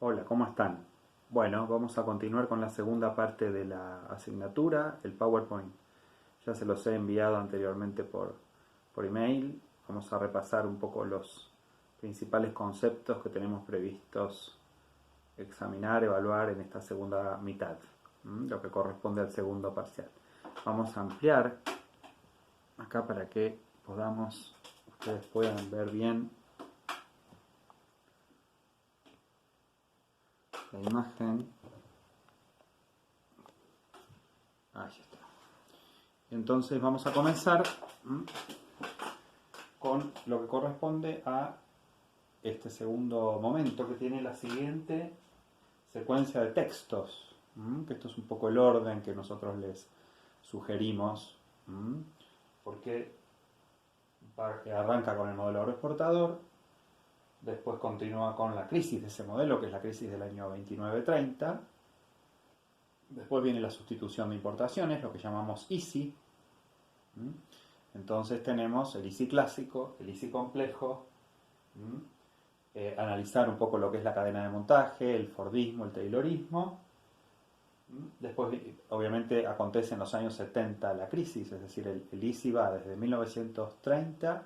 Hola, ¿cómo están? Bueno, vamos a continuar con la segunda parte de la asignatura, el PowerPoint. Ya se los he enviado anteriormente por email. Vamos a repasar un poco los principales conceptos que tenemos previstos examinar, evaluar en esta segunda mitad, lo que corresponde al segundo parcial. Vamos a ampliar acá para que ustedes puedan ver bien la imagen. Ahí está. Entonces vamos a comenzar con lo que corresponde a este segundo momento, que tiene la siguiente secuencia de textos, que esto es un poco el orden que nosotros les sugerimos, porque arranca con el modelo agroexportador, después continúa con la crisis de ese modelo, que es la crisis del año 29-30, después viene la sustitución de importaciones, lo que llamamos ISI. Entonces tenemos el ISI clásico, el ISI complejo, analizar un poco lo que es la cadena de montaje, el Fordismo, el Taylorismo. Después, obviamente, acontece en los años 70 la crisis, es decir, el ISI va desde 1930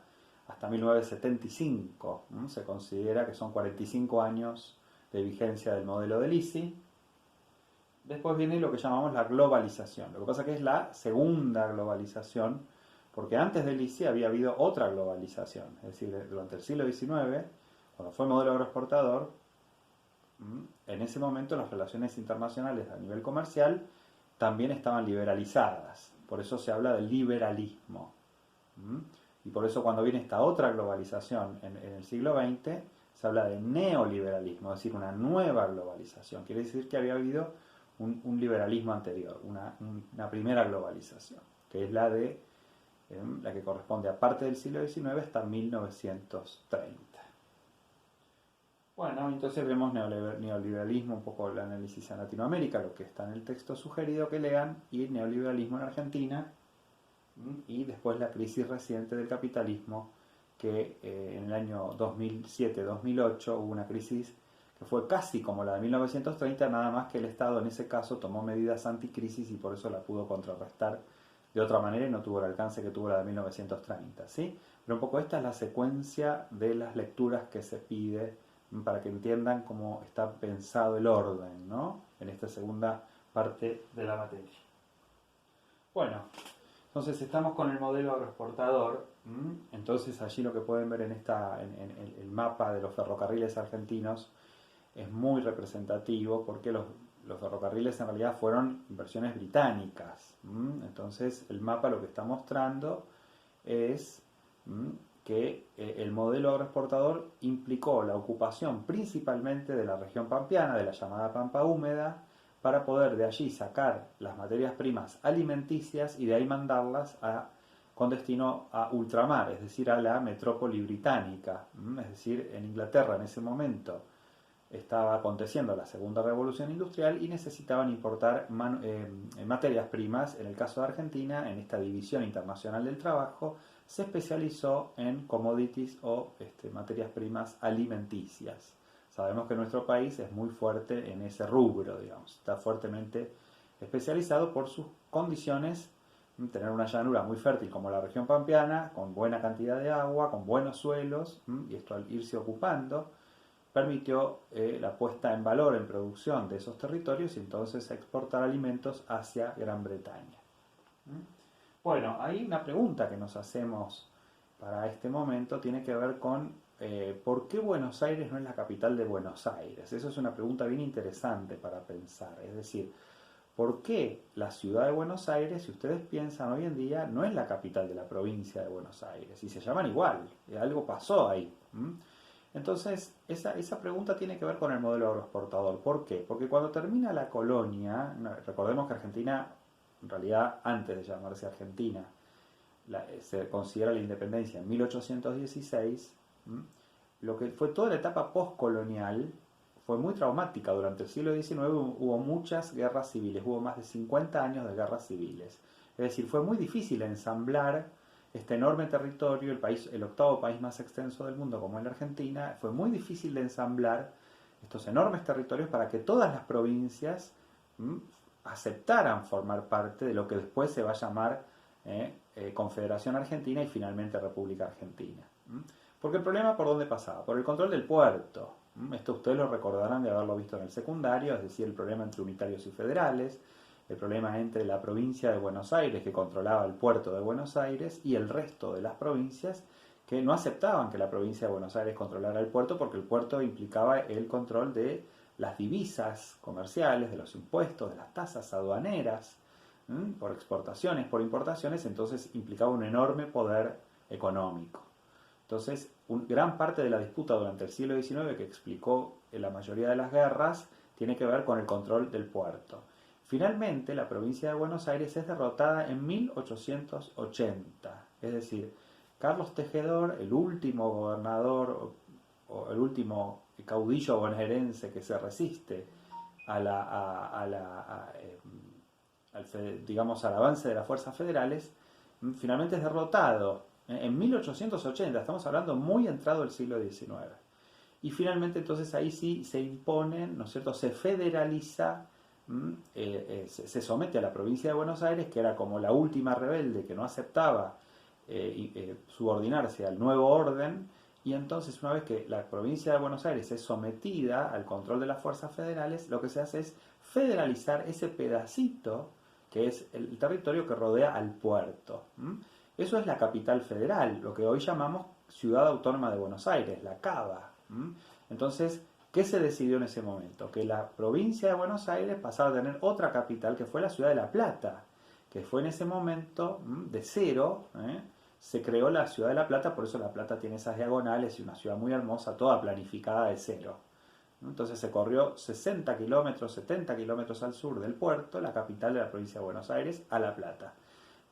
hasta 1975. Se considera que son 45 años de vigencia del modelo del ISI. Después viene lo que llamamos la globalización. Lo que pasa es que es la segunda globalización, porque antes del ISI había habido otra globalización. Es decir, durante el siglo XIX, cuando fue el modelo agroexportador, en ese momento las relaciones internacionales a nivel comercial también estaban liberalizadas. Por eso se habla del liberalismo. Y por eso cuando viene esta otra globalización en el siglo XX, se habla de neoliberalismo, es decir, una nueva globalización. Quiere decir que había habido un liberalismo anterior, una primera globalización, que es la que corresponde a parte del siglo XIX hasta 1930. Bueno, entonces vemos neoliberalismo, un poco el análisis en Latinoamérica, lo que está en el texto sugerido que lean, y neoliberalismo en Argentina, y después la crisis reciente del capitalismo, que en el año 2007-2008 hubo una crisis que fue casi como la de 1930, nada más que el Estado en ese caso tomó medidas anticrisis y por eso la pudo contrarrestar de otra manera y no tuvo el alcance que tuvo la de 1930, ¿sí? Pero un poco esta es la secuencia de las lecturas que se pide para que entiendan cómo está pensado el orden, ¿no? En esta segunda parte de la materia. Bueno, entonces estamos con el modelo agroexportador. Entonces allí lo que pueden ver en el mapa de los ferrocarriles argentinos es muy representativo porque los ferrocarriles en realidad fueron inversiones británicas. Entonces el mapa lo que está mostrando es que el modelo agroexportador implicó la ocupación principalmente de la región pampeana, de la llamada Pampa Húmeda, para poder de allí sacar las materias primas alimenticias y de ahí mandarlas con destino a ultramar, es decir, a la metrópoli británica. Es decir, en Inglaterra en ese momento estaba aconteciendo la segunda revolución industrial y necesitaban importar materias primas. En el caso de Argentina, en esta división internacional del trabajo, se especializó en commodities o materias primas alimenticias. Sabemos que nuestro país es muy fuerte en ese rubro, digamos, está fuertemente especializado por sus condiciones, tener una llanura muy fértil como la región pampeana, con buena cantidad de agua, con buenos suelos, y esto al irse ocupando permitió la puesta en valor en producción de esos territorios y entonces exportar alimentos hacia Gran Bretaña. Bueno, hay una pregunta que nos hacemos para este momento, tiene que ver con ¿por qué Buenos Aires no es la capital de Buenos Aires? Eso es una pregunta bien interesante para pensar, es decir, ¿por qué la ciudad de Buenos Aires, si ustedes piensan hoy en día, no es la capital de la provincia de Buenos Aires? Y se llaman igual, algo pasó ahí. Entonces, esa pregunta tiene que ver con el modelo agroexportador. ¿Por qué? Porque cuando termina la colonia, recordemos que Argentina, en realidad antes de llamarse Argentina, se considera la independencia en 1816, lo que fue toda la etapa postcolonial fue muy traumática. Durante el siglo XIX hubo muchas guerras civiles, hubo más de 50 años de guerras civiles. Es decir, fue muy difícil ensamblar este enorme territorio, el octavo país más extenso del mundo como es la Argentina, fue muy difícil de ensamblar estos enormes territorios para que todas las provincias aceptaran formar parte de lo que después se va a llamar Confederación Argentina y finalmente República Argentina. Porque el problema, ¿por dónde pasaba? Por el control del puerto. Esto ustedes lo recordarán de haberlo visto en el secundario, es decir, el problema entre unitarios y federales, el problema entre la provincia de Buenos Aires, que controlaba el puerto de Buenos Aires, y el resto de las provincias que no aceptaban que la provincia de Buenos Aires controlara el puerto, porque el puerto implicaba el control de las divisas comerciales, de los impuestos, de las tasas aduaneras, por exportaciones, por importaciones, entonces implicaba un enorme poder económico. Entonces, gran parte de la disputa durante el siglo XIX, que explicó la mayoría de las guerras, tiene que ver con el control del puerto. Finalmente, la provincia de Buenos Aires es derrotada en 1880, es decir, Carlos Tejedor, el último gobernador o el último caudillo bonaerense que se resiste al avance de las fuerzas federales, finalmente es derrotado en 1880, estamos hablando muy entrado el siglo XIX. Y finalmente entonces ahí sí se imponen, ¿no es cierto?, se federaliza, se somete a la provincia de Buenos Aires, que era como la última rebelde que no aceptaba subordinarse al nuevo orden, y entonces una vez que la provincia de Buenos Aires es sometida al control de las fuerzas federales, lo que se hace es federalizar ese pedacito que es el territorio que rodea al puerto. Eso es la capital federal, lo que hoy llamamos Ciudad Autónoma de Buenos Aires, la CABA. Entonces, ¿qué se decidió en ese momento? Que la provincia de Buenos Aires pasaba a tener otra capital, que fue la ciudad de La Plata, que fue en ese momento de cero, se creó la ciudad de La Plata, por eso La Plata tiene esas diagonales y una ciudad muy hermosa, toda planificada de cero. Entonces se corrió 60 kilómetros, 70 kilómetros al sur del puerto, la capital de la provincia de Buenos Aires, a La Plata.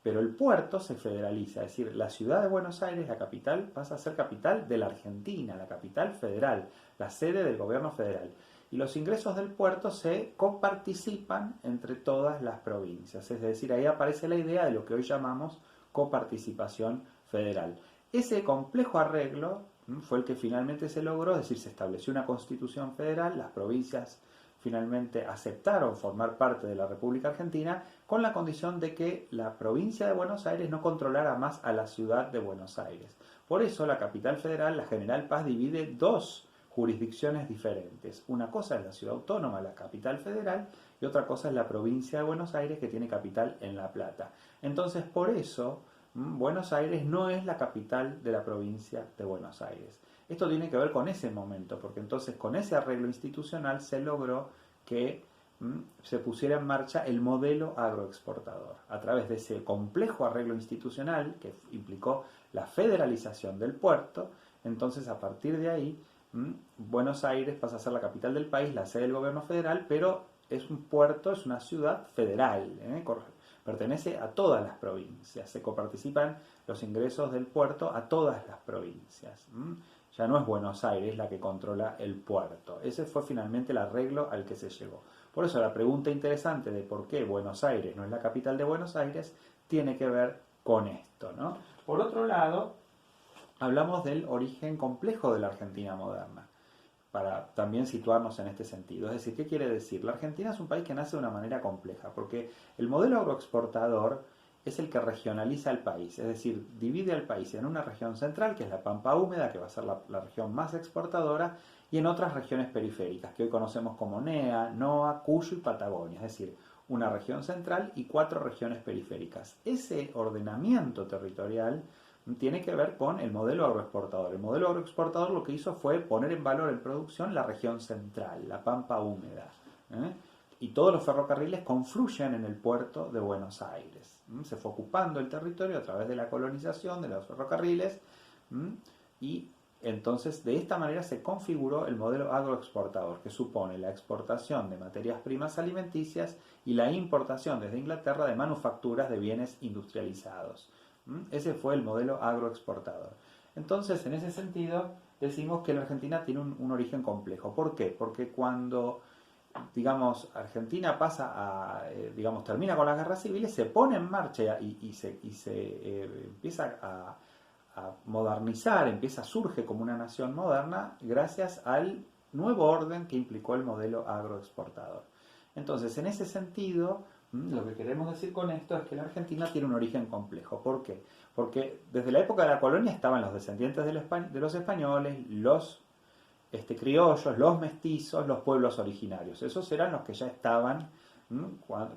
Pero el puerto se federaliza, es decir, la ciudad de Buenos Aires, la capital, pasa a ser capital de la Argentina, la capital federal, la sede del gobierno federal. Y los ingresos del puerto se coparticipan entre todas las provincias. Es decir, ahí aparece la idea de lo que hoy llamamos coparticipación federal. Ese complejo arreglo fue el que finalmente se logró, es decir, se estableció una constitución federal, las provincias finalmente aceptaron formar parte de la República Argentina con la condición de que la provincia de Buenos Aires no controlara más a la ciudad de Buenos Aires. Por eso la capital federal, la General Paz, divide dos jurisdicciones diferentes. Una cosa es la ciudad autónoma, la capital federal, y otra cosa es la provincia de Buenos Aires, que tiene capital en La Plata. Entonces, por eso, Buenos Aires no es la capital de la provincia de Buenos Aires. Esto tiene que ver con ese momento, porque entonces con ese arreglo institucional se logró que se pusiera en marcha el modelo agroexportador. A través de ese complejo arreglo institucional que implicó la federalización del puerto, entonces a partir de ahí Buenos Aires pasa a ser la capital del país, la sede del gobierno federal, pero es un puerto, es una ciudad federal, pertenece a todas las provincias, se coparticipan los ingresos del puerto a todas las provincias. Ya no es Buenos Aires la que controla el puerto. Ese fue finalmente el arreglo al que se llegó. Por eso la pregunta interesante de por qué Buenos Aires no es la capital de Buenos Aires tiene que ver con esto, ¿no? Por otro lado, hablamos del origen complejo de la Argentina moderna, para también situarnos en este sentido. Es decir, ¿qué quiere decir? La Argentina es un país que nace de una manera compleja, porque el modelo agroexportador es el que regionaliza el país, es decir, divide al país en una región central, que es la Pampa Húmeda, que va a ser la región más exportadora, y en otras regiones periféricas, que hoy conocemos como NEA, NOA, Cuyo y Patagonia, es decir, una región central y 4 regiones periféricas. Ese ordenamiento territorial tiene que ver con el modelo agroexportador. El modelo agroexportador lo que hizo fue poner en valor en producción la región central, la Pampa Húmeda, y todos los ferrocarriles confluyen en el puerto de Buenos Aires. Se fue ocupando el territorio a través de la colonización de los ferrocarriles, y entonces de esta manera se configuró el modelo agroexportador, que supone la exportación de materias primas alimenticias y la importación desde Inglaterra de manufacturas de bienes industrializados. Ese fue el modelo agroexportador. Entonces, en ese sentido, decimos que la Argentina tiene un origen complejo. ¿Por qué? Porque cuando, Argentina pasa a, termina con las guerras civiles, se pone en marcha y se empieza a modernizar, surge como una nación moderna gracias al nuevo orden que implicó el modelo agroexportador. Entonces, en ese sentido, lo que queremos decir con esto es que la Argentina tiene un origen complejo. ¿Por qué? Porque desde la época de la colonia estaban los descendientes de los españoles, los criollos, los mestizos, los pueblos originarios. Esos eran los que ya estaban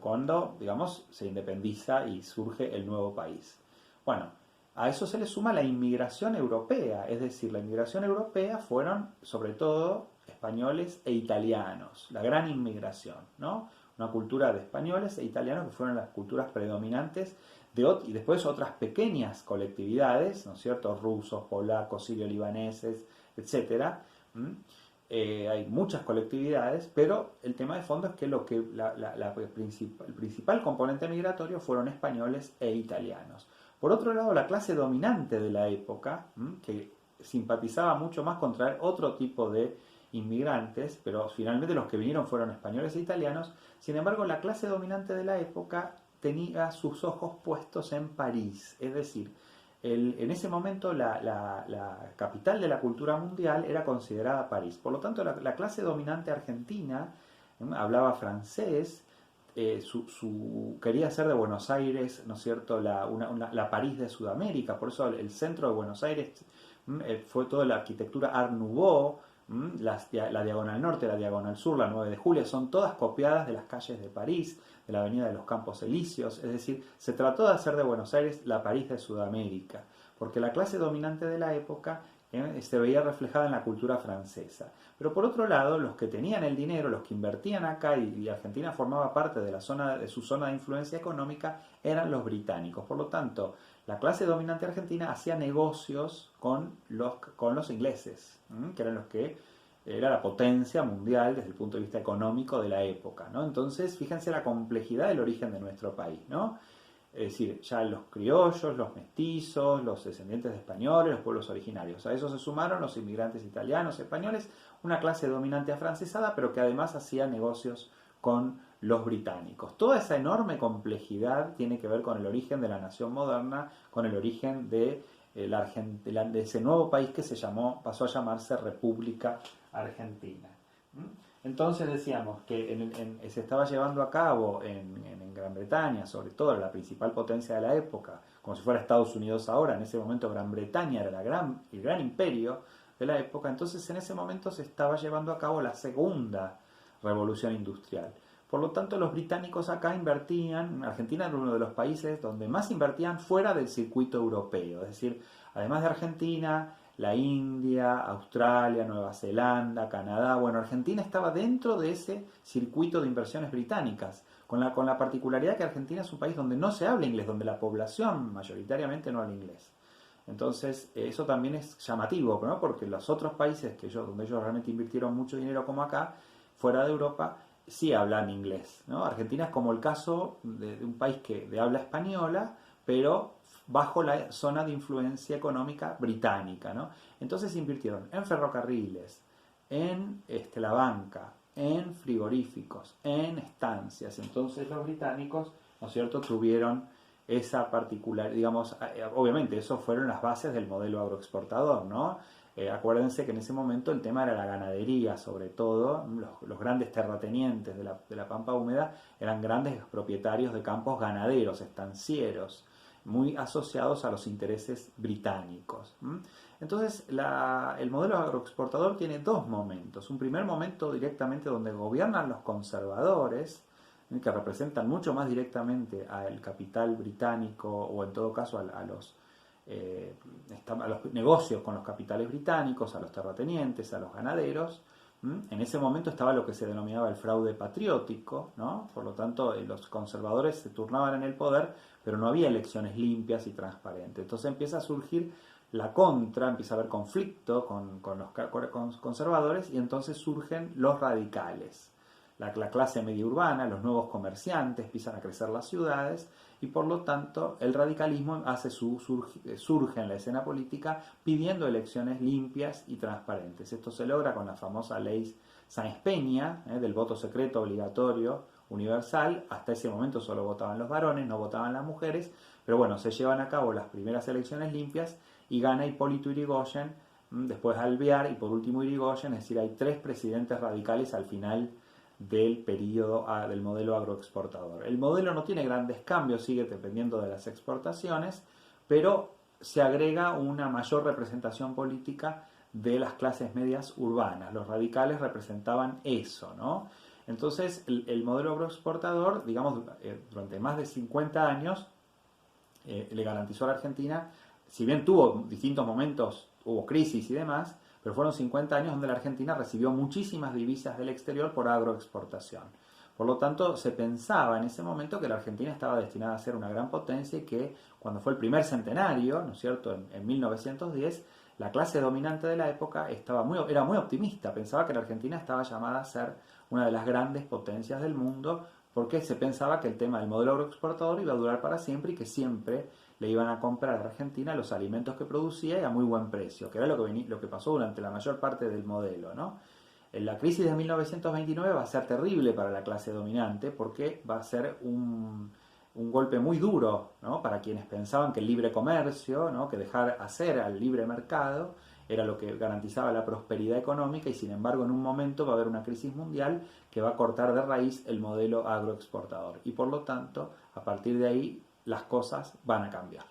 cuando, digamos, se independiza y surge el nuevo país. Bueno, a eso se le suma la inmigración europea, es decir, la inmigración europea fueron sobre todo españoles e italianos, la gran inmigración, ¿no? Una cultura de españoles e italianos que fueron las culturas predominantes y después otras pequeñas colectividades, ¿no es cierto? Rusos, polacos, sirio-libaneses, etcétera. Hay muchas colectividades, pero el tema de fondo es que el principal componente migratorio fueron españoles e italianos. Por otro lado, la clase dominante de la época, que simpatizaba mucho más con traer otro tipo de inmigrantes, pero finalmente los que vinieron fueron españoles e italianos. Sin embargo, la clase dominante de la época tenía sus ojos puestos en París, es decir, en ese momento la capital de la cultura mundial era considerada París. Por lo tanto, la clase dominante argentina hablaba francés, quería ser de Buenos Aires, ¿no es cierto?, la París de Sudamérica. Por eso el centro de Buenos Aires fue toda la arquitectura Art Nouveau, la Diagonal Norte, la Diagonal Sur, la 9 de Julio, son todas copiadas de las calles de París, de la Avenida de los Campos Elíseos. Es decir, se trató de hacer de Buenos Aires la París de Sudamérica, porque la clase dominante de la época se veía reflejada en la cultura francesa. Pero por otro lado, los que tenían el dinero, los que invertían acá, y Argentina formaba parte de su zona de influencia económica, eran los británicos. Por lo tanto, la clase dominante argentina hacía negocios con los ingleses, que eran los que era la potencia mundial desde el punto de vista económico de la época, ¿no? Entonces, fíjense la complejidad del origen de nuestro país, ¿no? Es decir, ya los criollos, los mestizos, los descendientes de españoles, los pueblos originarios. A eso se sumaron los inmigrantes italianos, españoles, una clase dominante afrancesada, pero que además hacía negocios con los británicos. Toda esa enorme complejidad tiene que ver con el origen de la nación moderna, con el origen de ese nuevo país que pasó a llamarse República Argentina. Entonces decíamos que se estaba llevando a cabo en Gran Bretaña, sobre todo la principal potencia de la época, como si fuera Estados Unidos ahora. En ese momento Gran Bretaña era el gran imperio de la época. Entonces en ese momento se estaba llevando a cabo la segunda revolución industrial. Por lo tanto, los británicos acá invertían. Argentina era uno de los países donde más invertían fuera del circuito europeo. Es decir, además de Argentina, la India, Australia, Nueva Zelanda, Canadá. Bueno, Argentina estaba dentro de ese circuito de inversiones británicas, con la particularidad que Argentina es un país donde no se habla inglés, donde la población mayoritariamente no habla inglés. Entonces, eso también es llamativo, ¿no? Porque los otros países donde ellos realmente invirtieron mucho dinero, como acá, fuera de Europa, sí hablan inglés, ¿no? Argentina es como el caso de un país de habla española, pero bajo la zona de influencia económica británica, ¿no? Entonces invirtieron en ferrocarriles, en la banca, en frigoríficos, en estancias. Entonces los británicos, ¿no es cierto?, tuvieron esa particular, digamos, obviamente eso fueron las bases del modelo agroexportador, ¿no? Acuérdense que en ese momento el tema era la ganadería, sobre todo. Los grandes terratenientes de la pampa húmeda eran grandes propietarios de campos ganaderos, estancieros, muy asociados a los intereses británicos. Entonces, el modelo agroexportador tiene dos momentos. Un primer momento directamente donde gobiernan los conservadores, que representan mucho más directamente al capital británico, o en todo caso a los negocios con los capitales británicos, a los terratenientes, a los ganaderos. En ese momento estaba lo que se denominaba el fraude patriótico, ¿no? Por lo tanto, los conservadores se turnaban en el poder, pero no había elecciones limpias y transparentes. Entonces empieza a surgir empieza a haber conflicto con los conservadores, y entonces surgen los radicales. La clase media urbana, los nuevos comerciantes, empiezan a crecer las ciudades, y por lo tanto el radicalismo surge en la escena política pidiendo elecciones limpias y transparentes. Esto se logra con la famosa ley Sáenz Peña, del voto secreto obligatorio universal. Hasta ese momento solo votaban los varones, no votaban las mujeres, pero bueno, se llevan a cabo las primeras elecciones limpias y gana Hipólito Yrigoyen después Alvear y por último Irigoyen. Es decir, hay 3 presidentes radicales al final del periodo del modelo agroexportador. El modelo no tiene grandes cambios, sigue dependiendo de las exportaciones, pero se agrega una mayor representación política de las clases medias urbanas. Los radicales representaban eso, ¿no? Entonces, el modelo agroexportador, digamos, durante más de 50 años, le garantizó a la Argentina, si bien tuvo distintos momentos, hubo crisis y demás, pero fueron 50 años donde la Argentina recibió muchísimas divisas del exterior por agroexportación. Por lo tanto, se pensaba en ese momento que la Argentina estaba destinada a ser una gran potencia y que cuando fue el primer centenario, ¿no es cierto?, en 1910, la clase dominante de la época era muy optimista, pensaba que la Argentina estaba llamada a ser una de las grandes potencias del mundo, porque se pensaba que el tema del modelo agroexportador iba a durar para siempre y que siempre le iban a comprar a Argentina los alimentos que producía y a muy buen precio, que era lo que pasó durante la mayor parte del modelo, ¿no? La crisis de 1929 va a ser terrible para la clase dominante porque va a ser un golpe muy duro, ¿no?, para quienes pensaban que el libre comercio, ¿no?, que dejar hacer al libre mercado era lo que garantizaba la prosperidad económica, y sin embargo en un momento va a haber una crisis mundial que va a cortar de raíz el modelo agroexportador y por lo tanto a partir de ahí las cosas van a cambiar.